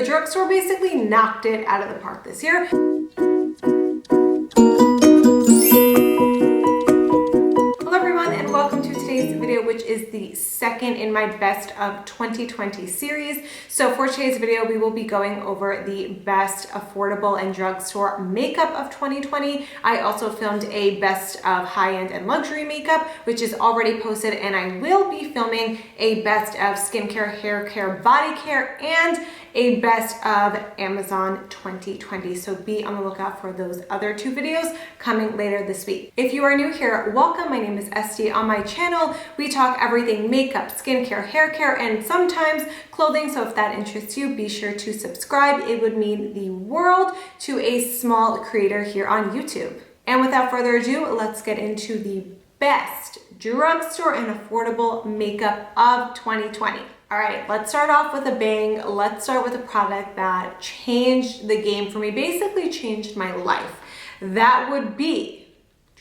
The Drugstore basically knocked it out of the park this year. Welcome to today's video, which is the second in my best of 2020 series. So for today's video, we will be going over the best affordable and drugstore makeup of 2020. I also filmed a best of high-end and luxury makeup, which is already posted, and I will be filming a best of skincare, hair care, body care, and a best of Amazon 2020. So be on the lookout for those other two videos coming later this week. If you are new here, welcome. My name is Estee. On my channel, we talk everything makeup, skincare, hair care, and sometimes clothing. So if that interests you, be sure to subscribe. It would mean the world to a small creator here on YouTube. And without further ado, let's get into the best drugstore and affordable makeup of 2020. All right, let's start off with a bang. Let's start with a product that changed the game for me, basically changed my life. That would be,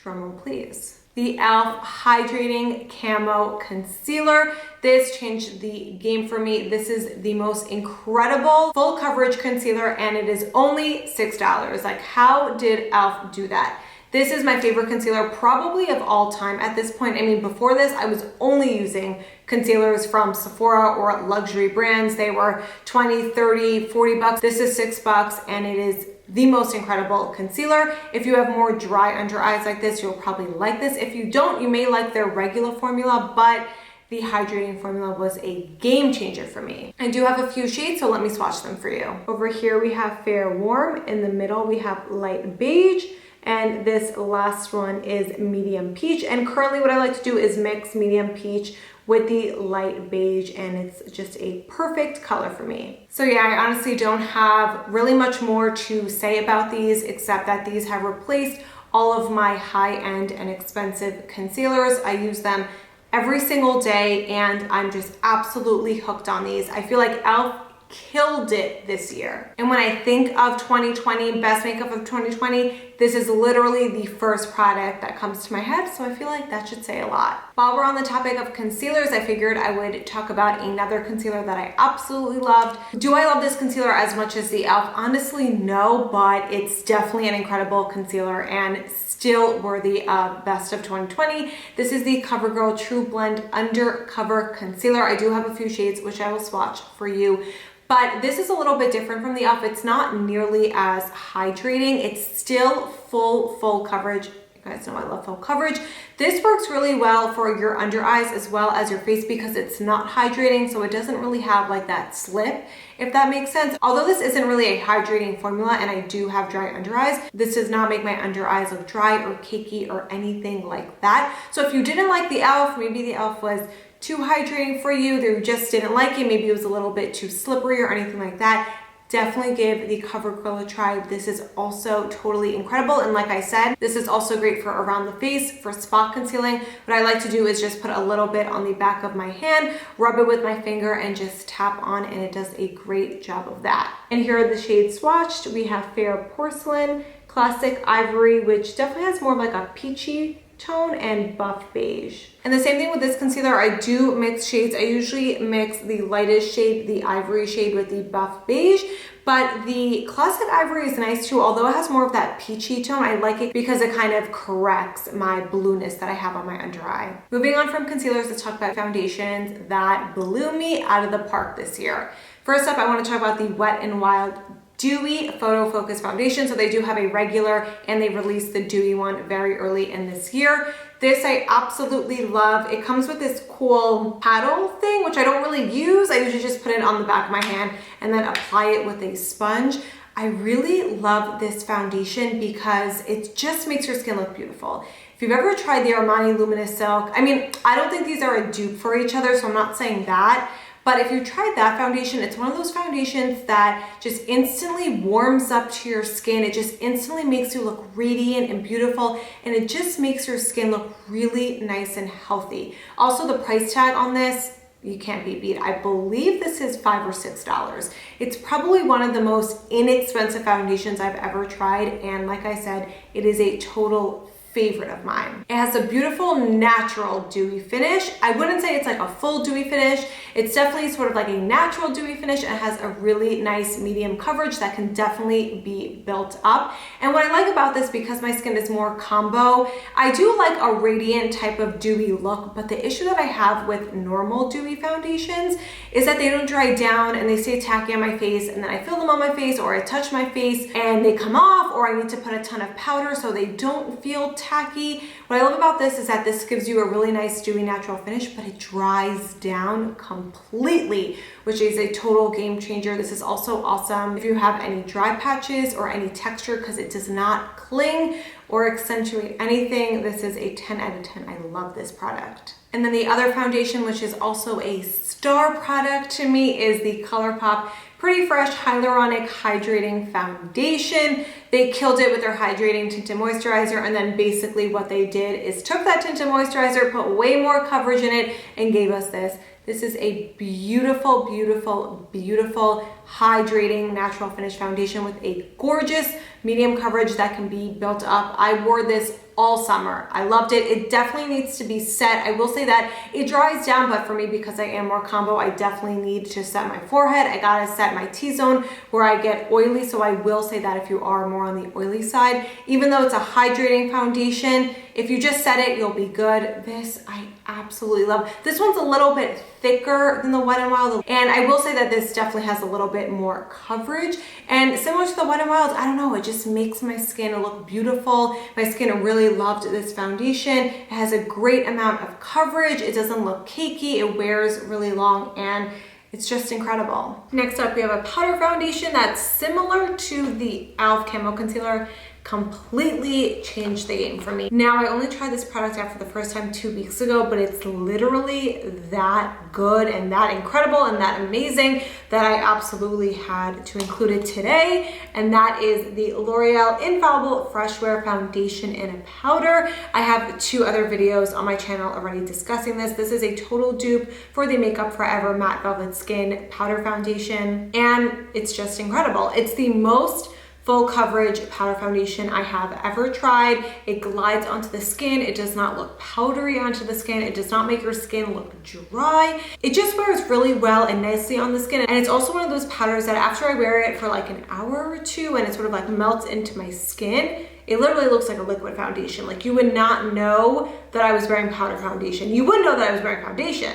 drumroll please, the e.l.f. Hydrating Camo Concealer. This changed the game for me. This is the most incredible full coverage concealer, and it is only $6. Like, how did e.l.f. do that? This is my favorite concealer probably of all time at this point. I mean, before this, I was only using concealers from Sephora or luxury brands. They were 20, 30, 40 bucks. This is $6, and it is the most incredible concealer. If you have more dry under eyes like this, you'll probably like this. If you don't, you may like their regular formula, but the hydrating formula was a game changer for me. I do have a few shades, so let me swatch them for you. Over here, we have Fair Warm. In the middle, we have Light Beige. And this last one is Medium Peach. And currently what I like to do is mix Medium Peach with the Light Beige, and it's just a perfect color for me. So yeah, I honestly don't have really much more to say about these, except that these have replaced all of my high-end and expensive concealers. I use them every single day, and I'm just absolutely hooked on these. I feel like e.l.f. killed it this year. And when I think of 2020, best makeup of 2020, this is literally the first product that comes to my head, so I feel like that should say a lot. While we're on the topic of concealers, I figured I would talk about another concealer that I absolutely loved. Do I love this concealer as much as the e.l.f.? Honestly, no, but it's definitely an incredible concealer and still worthy of best of 2020. This is the CoverGirl True Blend Undercover Concealer. I do have a few shades, which I will swatch for you. But this is a little bit different from the e.l.f. It's not nearly as hydrating. It's still full coverage. You guys know I love full coverage. This works really well for your under eyes as well as your face because it's not hydrating, so it doesn't really have like that slip, if that makes sense. Although this isn't really a hydrating formula and I do have dry under eyes, this does not make my under eyes look dry or cakey or anything like that. So if you didn't like the e.l.f., maybe the e.l.f. was too hydrating for you, you just didn't like it, maybe it was a little bit too slippery or anything like that, definitely give the CoverGirl a try. This is also totally incredible, and like I said, this is also great for around the face, for spot concealing. What I like to do is just put a little bit on the back of my hand, rub it with my finger, and just tap on, and it does a great job of that. And here are the shades swatched. We have Fair Porcelain, Classic Ivory, which definitely has more of like a peachy tone, and Buff Beige. And the same thing with this concealer, I do mix shades. I usually mix the lightest shade, the ivory shade, with the Buff Beige, but the Classic Ivory is nice too. Although it has more of that peachy tone, I like it because it kind of corrects my blueness that I have on my under eye. Moving on from concealers, let's talk about foundations that blew me out of the park this year. First up, I want to talk about the Wet n Wild Dewy Photo Focus Foundation. So they do have a regular, and they released the dewy one very early in this year. This I absolutely love. It comes with this cool paddle thing, which I don't really use. I usually just put it on the back of my hand and then apply it with a sponge. I really love this foundation because it just makes your skin look beautiful. If you've ever tried the Armani Luminous Silk, I mean, I don't think these are a dupe for each other, so I'm not saying that. But if you tried that foundation, it's one of those foundations that just instantly warms up to your skin. It just instantly makes you look radiant and beautiful, and it just makes your skin look really nice and healthy. Also, the price tag on this, you can't be beat. I believe this is $5 or $6. It's probably one of the most inexpensive foundations I've ever tried, and like I said, it is a total favorite of mine. It has a beautiful natural dewy finish. I wouldn't say it's like a full dewy finish. It's definitely sort of like a natural dewy finish, and it has a really nice medium coverage that can definitely be built up. And what I like about this, because my skin is more combo, I do like a radiant type of dewy look, but the issue that I have with normal dewy foundations is that they don't dry down and they stay tacky on my face, and then I feel them on my face or I touch my face and they come off, or I need to put a ton of powder so they don't feel tacky. What I love about this is that this gives you a really nice dewy natural finish, but it dries down completely, which is a total game changer. This is also awesome if you have any dry patches or any texture, because it does not cling or accentuate anything. This is a 10 out of 10. I love this product. And then the other foundation, which is also a star product to me, is the ColourPop Pretty Fresh Hyaluronic Hydrating Foundation. They killed it with their hydrating tinted moisturizer, and then basically what they did is took that tinted moisturizer, put way more coverage in it, and gave us this. This is a beautiful, beautiful, beautiful hydrating natural finish foundation with a gorgeous medium coverage that can be built up. I wore this all summer. I loved it. It definitely needs to be set. I will say that it dries down, but for me, because I am more combo, I definitely need to set my forehead. I gotta set my T-zone where I get oily. So I will say that if you are more on the oily side, even though it's a hydrating foundation, if you just set it, you'll be good. This I absolutely love. This one's a little bit thicker than the Wet n Wild, and I will say that this definitely has a little bit more coverage. And similar to the Wet n Wild, I don't know, it just makes my skin look beautiful. My skin really loved this foundation. It has a great amount of coverage. It doesn't look cakey. It wears really long, and it's just incredible. Next up, we have a powder foundation that's similar to the e.l.f. Camo Concealer. Completely changed the game for me. Now, I only tried this product out for the first time 2 weeks ago, but it's literally that good and that incredible and that amazing that I absolutely had to include it today. And that is the L'Oreal Infallible Fresh Wear Foundation in a Powder. I have 2 other videos on my channel already discussing this. This is a total dupe for the Makeup Forever Matte Velvet Skin Powder Foundation, and it's just incredible. It's the most full coverage powder foundation I have ever tried. It glides onto the skin. It does not look powdery onto the skin. It does not make your skin look dry. It just wears really well and nicely on the skin. And it's also one of those powders that after I wear it for like an hour or 2 and it sort of like melts into my skin, it literally looks like a liquid foundation. Like, you would not know that I was wearing powder foundation. You would know that I was wearing foundation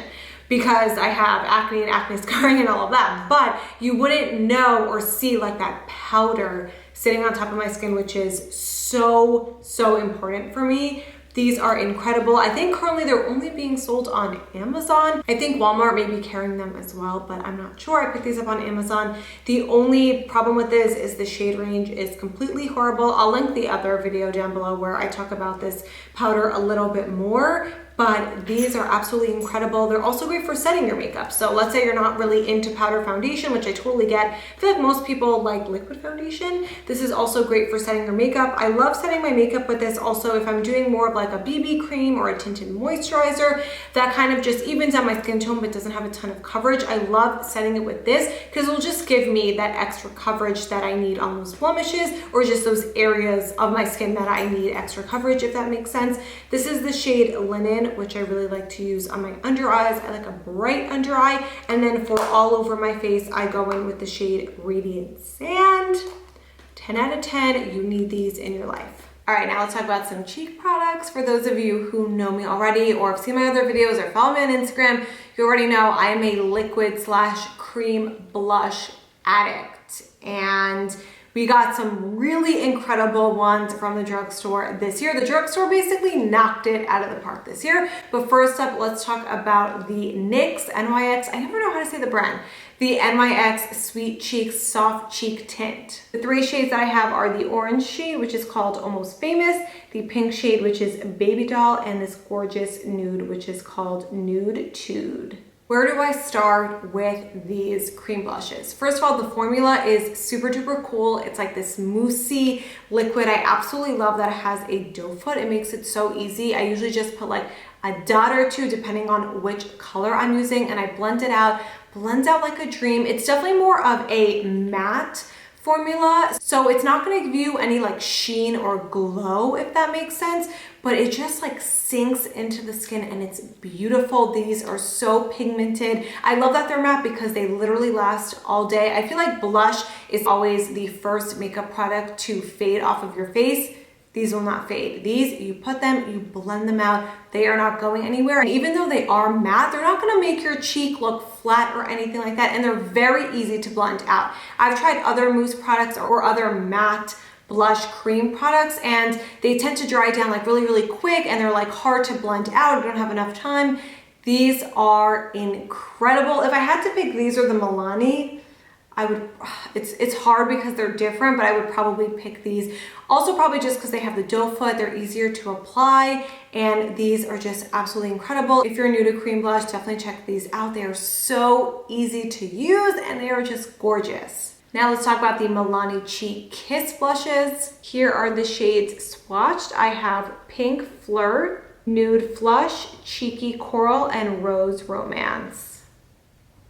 because I have acne and acne scarring and all of that, but you wouldn't know or see like that powder sitting on top of my skin, which is so, so important for me. These are incredible. I think currently they're only being sold on Amazon. I think Walmart may be carrying them as well, but I'm not sure. I picked these up on Amazon. The only problem with this is the shade range is completely horrible. I'll link the other video down below where I talk about this powder a little bit more, but these are absolutely incredible. They're also great for setting your makeup. So let's say you're not really into powder foundation, which I totally get. I feel like most people like liquid foundation. This is also great for setting your makeup. I love setting my makeup with this also if I'm doing more of like a BB cream or a tinted moisturizer that kind of just evens out my skin tone but doesn't have a ton of coverage. I love setting it with this because it'll just give me that extra coverage that I need on those blemishes or just those areas of my skin that I need extra coverage, if that makes sense. This is the shade Linen, which I really like to use on my under eyes. I like a bright under eye. And then for all over my face, I go in with the shade Radiant Sand. 10 out of 10, you need these in your life. All right, now let's talk about some cheek products. For those of you who know me already or have seen my other videos or follow me on Instagram, you already know I am a liquid/cream blush addict. And we got some really incredible ones from the drugstore this year. The drugstore basically knocked it out of the park this year. But first up, let's talk about the NYX, NYX, I never know how to say the brand, the NYX Sweet Cheeks Soft Cheek Tint. The 3 shades that I have are the orange shade, which is called Almost Famous, the pink shade, which is Baby Doll, and this gorgeous nude, which is called Nude Tude. Where do I start with these cream blushes? First of all, the formula is super duper cool. It's like this moussey liquid. I absolutely love that it has a doe foot. It makes it so easy. I usually just put like a dot or 2 depending on which color I'm using, and I blend it out. Blends out like a dream. It's definitely more of a matte formula. So it's not gonna give you any like sheen or glow, if that makes sense, but it just like sinks into the skin and it's beautiful. These are so pigmented. I love that they're matte because they literally last all day. I feel like blush is always the first makeup product to fade off of your face. These will not fade. These, you put them, you blend them out, they are not going anywhere. And even though they are matte, they're not gonna make your cheek look flat or anything like that, and they're very easy to blend out. I've tried other mousse products or other matte blush cream products, and they tend to dry down like really, really quick, and they're like hard to blend out. You don't have enough time. These are incredible. If I had to pick these or the Milani, I would, it's hard because they're different, but I would probably pick these. Also probably just because they have the doe foot, they're easier to apply, and these are just absolutely incredible. If you're new to cream blush, definitely check these out. They are so easy to use and they are just gorgeous. Now let's talk about the Milani Cheek Kiss blushes. Here are the shades swatched. I have Pink Flirt, Nude Flush, Cheeky Coral, and Rose Romance.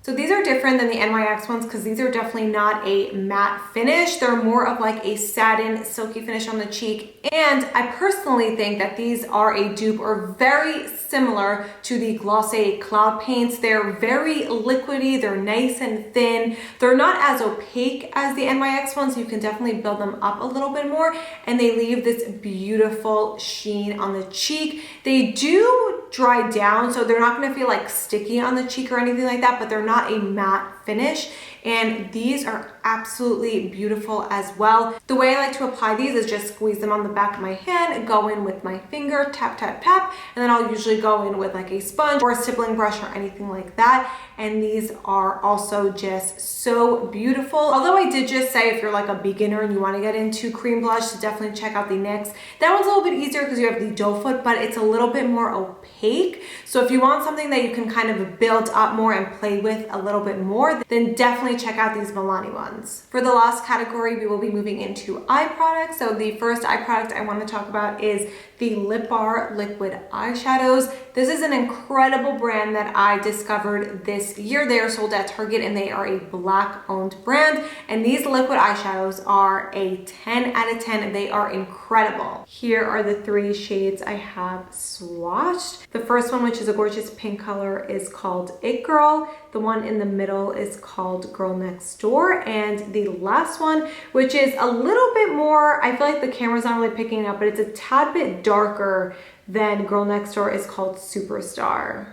So these are different than the NYX ones because these are definitely not a matte finish. They're more of like a satin, silky finish on the cheek. And I personally think that these are a dupe or very similar to the Glossier Cloud Paints. They're very liquidy, they're nice and thin. They're not as opaque as the NYX ones. You can definitely build them up a little bit more, and they leave this beautiful sheen on the cheek. They do dry down, so they're not gonna feel like sticky on the cheek or anything like that, but they're not a matte finish, and these are absolutely beautiful as well. The way I like to apply these is just squeeze them on the back of my hand, go in with my finger, tap, tap, tap, and then I'll usually go in with like a sponge or a stippling brush or anything like that. And these are also just so beautiful. Although I did just say if you're like a beginner and you want to get into cream blush, to definitely check out the NYX. That one's a little bit easier because you have the doe foot, but it's a little bit more opaque. So if you want something that you can kind of build up more and play with a little bit more, then definitely check out these Milani ones. For the last category, we will be moving into eye products. So the first eye product I want to talk about is the Lip Bar Liquid Eyeshadows. This is an incredible brand that I discovered this year. They are sold at Target and they are a Black owned brand. And these liquid eyeshadows are a 10 out of 10. They are incredible. Here are the three shades I have swatched. The first one, which is a gorgeous pink color, is called It Girl. The one in the middle is called Girl Next Door. And the last one, which is a little bit more, I feel like the camera's not really picking it up, but it's a tad bit darker than Girl Next Door, is called Superstar.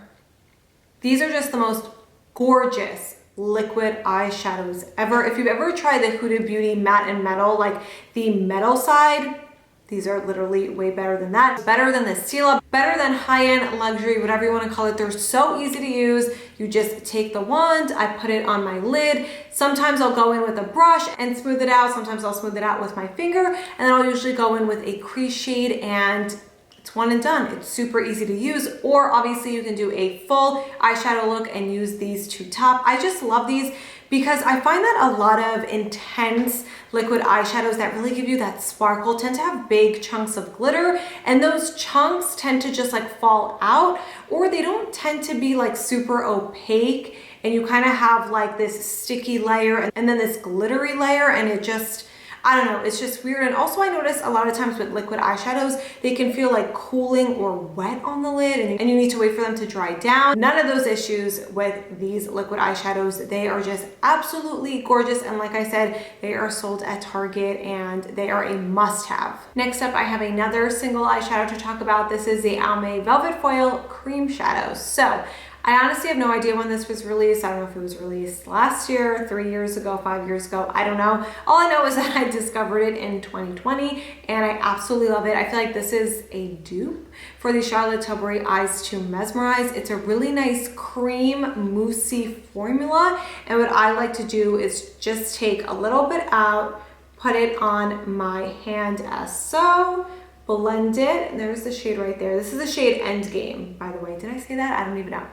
These are just the most gorgeous liquid eyeshadows ever. If you've ever tried the Huda Beauty Matte and Metal, like the metal side, these are literally way better than that. Better than the Stila, better than high-end luxury, whatever you want to call it. They're so easy to use. You just take the wand, I put it on my lid. Sometimes I'll go in with a brush and smooth it out. Sometimes I'll smooth it out with my finger, and then I'll usually go in with a crease shade, and it's one and done. It's super easy to use. Or obviously you can do a full eyeshadow look and use these to top. I just love these because I find that a lot of intense liquid eyeshadows that really give you that sparkle tend to have big chunks of glitter, and those chunks tend to just like fall out, or they don't tend to be like super opaque, and you kind of have like this sticky layer and then this glittery layer, and it just, I don't know, it's just weird. And also I notice a lot of times with liquid eyeshadows, they can feel like cooling or wet on the lid, and you need to wait for them to dry down. None of those issues with these liquid eyeshadows. They are just absolutely gorgeous. And like I said, they are sold at Target and they are a must-have. Next up, I have another single eyeshadow to talk about. This is the Almay Velvet Foil Cream Shadow. So I honestly have no idea when this was released. I don't know if it was released last year, 3 years ago, 5 years ago. I don't know. All I know is that I discovered it in 2020 and I absolutely love it. I feel like this is a dupe for the Charlotte Tilbury Eyes to Mesmerize. It's a really nice cream moussey formula. And what I like to do is just take a little bit out, put it on my hand as so, blend it, and there's the shade right there. This is the shade Endgame, by the way. Did I say that? I don't even know.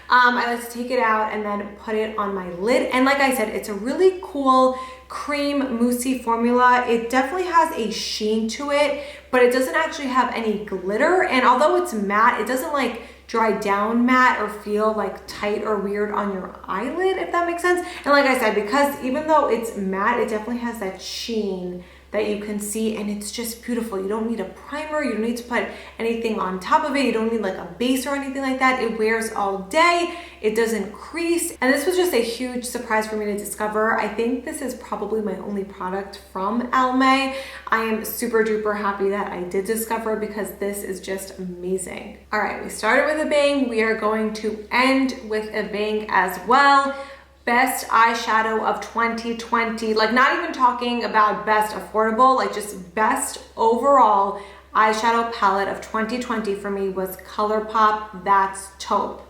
I like to take it out and then put it on my lid. And like I said, it's a really cool cream moussey formula. It definitely has a sheen to it, but it doesn't actually have any glitter. And although it's matte, it doesn't like dry down matte or feel like tight or weird on your eyelid, if that makes sense. And like I said, because even though it's matte, it definitely has that sheen that you can see, and it's just beautiful. You don't need a primer, you don't need to put anything on top of it, you don't need like a base or anything like that. It wears all day, it doesn't crease, and this was just a huge surprise for me to discover. I think this is probably my only product from e.l.f. I am super duper happy that I did discover it because this is just amazing. All right, we started with a bang, we are going to end with a bang as well. Best eyeshadow of 2020, like not even talking about best affordable, like just best overall eyeshadow palette of 2020 for me was ColourPop That's Taupe.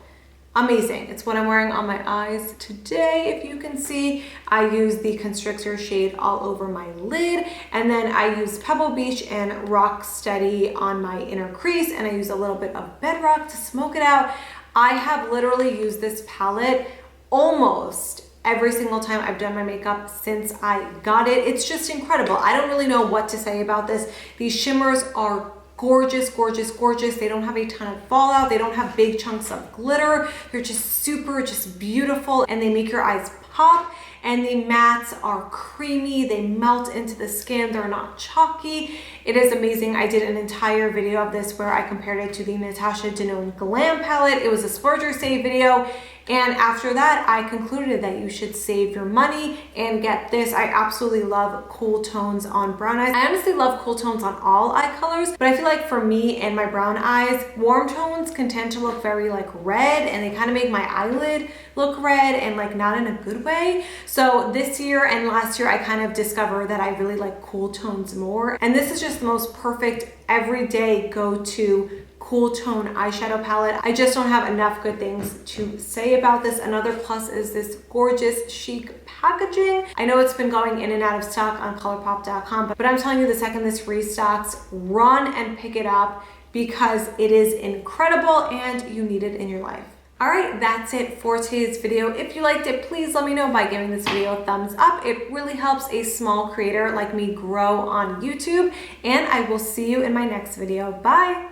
Amazing. It's what I'm wearing on my eyes today. If you can see, I use the Constrictor shade all over my lid, and then I use Pebble Beach and Rocksteady on my inner crease, and I use a little bit of Bedrock to smoke it out. I have literally used this palette almost every single time I've done my makeup since I got it. It's just incredible. I don't really know what to say about this. These shimmers are gorgeous, gorgeous, gorgeous. They don't have a ton of fallout. They don't have big chunks of glitter. They're just super, just beautiful, and they make your eyes pop. And the mattes are creamy. They melt into the skin. They're not chalky. It is amazing. I did an entire video of this where I compared it to the Natasha Denona Glam palette. It was a splurge or save video. And after that, I concluded that you should save your money and get this. I absolutely love cool tones on brown eyes. I honestly love cool tones on all eye colors, but I feel like for me and my brown eyes, warm tones can tend to look very like red, and they kind of make my eyelid look red and like not in a good way. So this year and last year, I kind of discovered that I really like cool tones more. And this is just the most perfect everyday go-to cool tone eyeshadow palette. I just don't have enough good things to say about this. Another plus is this gorgeous chic packaging. I know it's been going in and out of stock on ColourPop.com, but I'm telling you, the second this restocks, run and pick it up because it is incredible and you need it in your life. All right, that's it for today's video. If you liked it, please let me know by giving this video a thumbs up. It really helps a small creator like me grow on YouTube, and I will see you in my next video. Bye.